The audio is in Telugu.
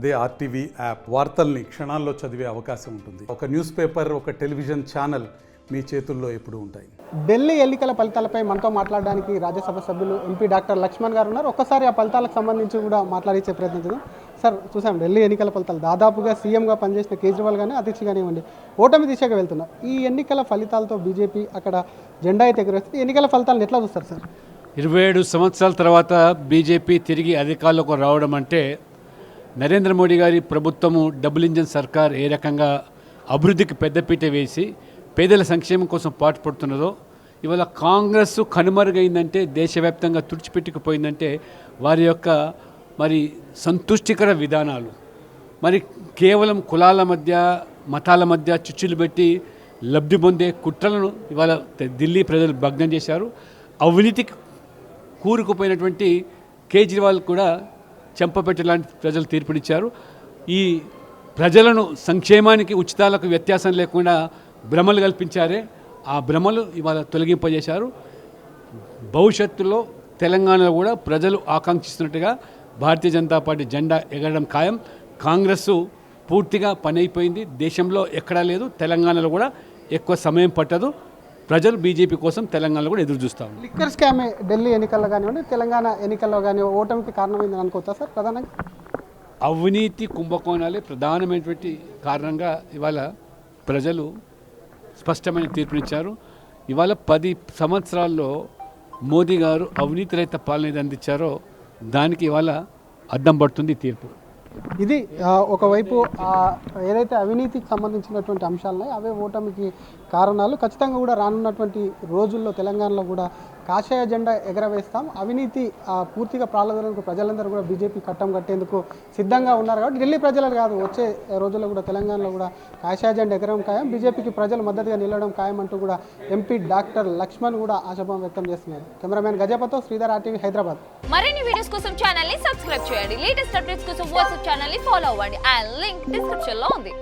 అదే ఆర్టీవీ యాప్ వార్తల్ని క్షణాల్లో చదివే అవకాశం ఉంటుంది. ఒక న్యూస్ పేపర్, ఒక టెలివిజన్ ఛానల్ మీ చేతుల్లో ఎప్పుడూ ఉంటాయి. ఢిల్లీ ఎన్నికల ఫలితాలపై మనతో మాట్లాడడానికి రాజ్యసభ సభ్యులు ఎంపీ డాక్టర్ లక్ష్మణ్ గారు ఉన్నారు. ఒక్కసారి ఆ ఫలితాలకు సంబంధించి కూడా మాట్లాడించే ప్రయత్నం చేద్దాం. సార్, చూసాం ఢిల్లీ ఎన్నికల ఫలితాలు. దాదాపుగా సీఎంగా పనిచేసిన కేజ్రీవాల్ కానీ అధ్యక్ష కానివ్వండి ఓటమి దిశగా వెళ్తున్నారు. ఈ ఎన్నికల ఫలితాలతో బీజేపీ అక్కడ జెండా అయితే ఎగురేస్తుంది. ఎన్నికల ఫలితాలను ఎట్లా చూస్తారు సార్? 27 సంవత్సరాల తర్వాత బీజేపీ తిరిగి అధికారంలోకి రావడం అంటే నరేంద్ర మోడీ గారి ప్రభుత్వము డబుల్ ఇంజన్ సర్కార్ ఏ రకంగా అభివృద్ధికి పెద్దపీట వేసి పేదల సంక్షేమం కోసం పాటుపడుతున్నదో, ఇవాళ కాంగ్రెస్ కనుమరుగైందంటే, దేశవ్యాప్తంగా తుడిచిపెట్టుకుపోయిందంటే వారి యొక్క మరి సంతుష్టికర విధానాలు, మరి కేవలం కులాల మధ్య మతాల మధ్య చిచ్చులు పెట్టి లబ్ధి పొందే కుట్రలను ఇవాళ ఢిల్లీ ప్రజలు భగ్నం చేశారు. అవినీతికి కూరుకుపోయినటువంటి కేజ్రీవాల్ కూడా చెంపపెట్టేలాంటి ప్రజలు తీర్పునిచ్చారు. ఈ ప్రజలను సంక్షేమానికి ఉచితాలకు వ్యత్యాసం లేకుండా భ్రమలు కల్పించారే, ఆ భ్రమలు ఇవాళ తొలగింపజేశారు. భవిష్యత్తులో తెలంగాణలో కూడా ప్రజలు ఆకాంక్షిస్తున్నట్టుగా భారతీయ జనతా పార్టీ జెండా ఎగరడం ఖాయం. కాంగ్రెస్ పూర్తిగా పని అయిపోయింది. దేశంలో ఎక్కడా లేదు, తెలంగాణలో కూడా ఎక్కువ సమయం పట్టదు. ప్రజలు బీజేపీ కోసం తెలంగాణలో కూడా ఎదురు చూస్తాం. లిక్కర్ స్కామే ఢిల్లీ ఎన్నికల్లో కానివ్వండి, తెలంగాణ ఎన్నికల్లో కానీ ఓటమికి కారణమైందని అనుకోవచ్చా సార్? ప్రధానంగా అవినీతి కుంభకోణాలే ప్రధానమైనటువంటి కారణంగా ఇవాళ ప్రజలు స్పష్టమైన తీర్పునిచ్చారు. ఇవాళ 10 సంవత్సరాల్లో మోదీ గారు అవినీతి రహిత పాలన ఏది అందించారో దానికి ఇవాళ అద్దం పడుతుంది తీర్పు. ఇది ఒకవైపు ఏదైతే అవినీతికి సంబంధించినటువంటి అంశాలున్నాయి అవే ఓటమికి కారణాలు. ఖచ్చితంగా కూడా రానున్నటువంటి రోజుల్లో తెలంగాణలో కూడా కాషాయ జెండా ఎగరవేస్తాం. అవినీతి పూర్తిగా ప్రారంభంలో ప్రజలందరూ కూడా బీజేపీ కట్టం కట్టేందుకు సిద్ధంగా ఉన్నారు. కాబట్టి ఢిల్లీ ప్రజలు కాదు, వచ్చే రోజుల్లో కూడా తెలంగాణలో కూడా కాషాయ జెండా ఎగరడం ఖాయం, బీజేపీకి ప్రజలు మద్దతుగా నిలవడం ఖాయం అంటూ కూడా ఎంపీ డాక్టర్ లక్ష్మణ్ కూడా ఆశాభావం వ్యక్తం చేస్తున్నారు. కెమెరామెన్ గజపతో శ్రీధర్, ఆర్టీవీ హైదరాబాద్. మరిన్ని వీడియోస్ కోసం ఛానల్ ని సబ్స్క్రైబ్ చేయండి. లేటెస్ట్ అప్డేట్స్ కోసం వాట్సాప్ ఛానల్ ని ఫాలో అవ్వండి. ఆ లింక్ డిస్క్రిప్షన్ లో ఉంది.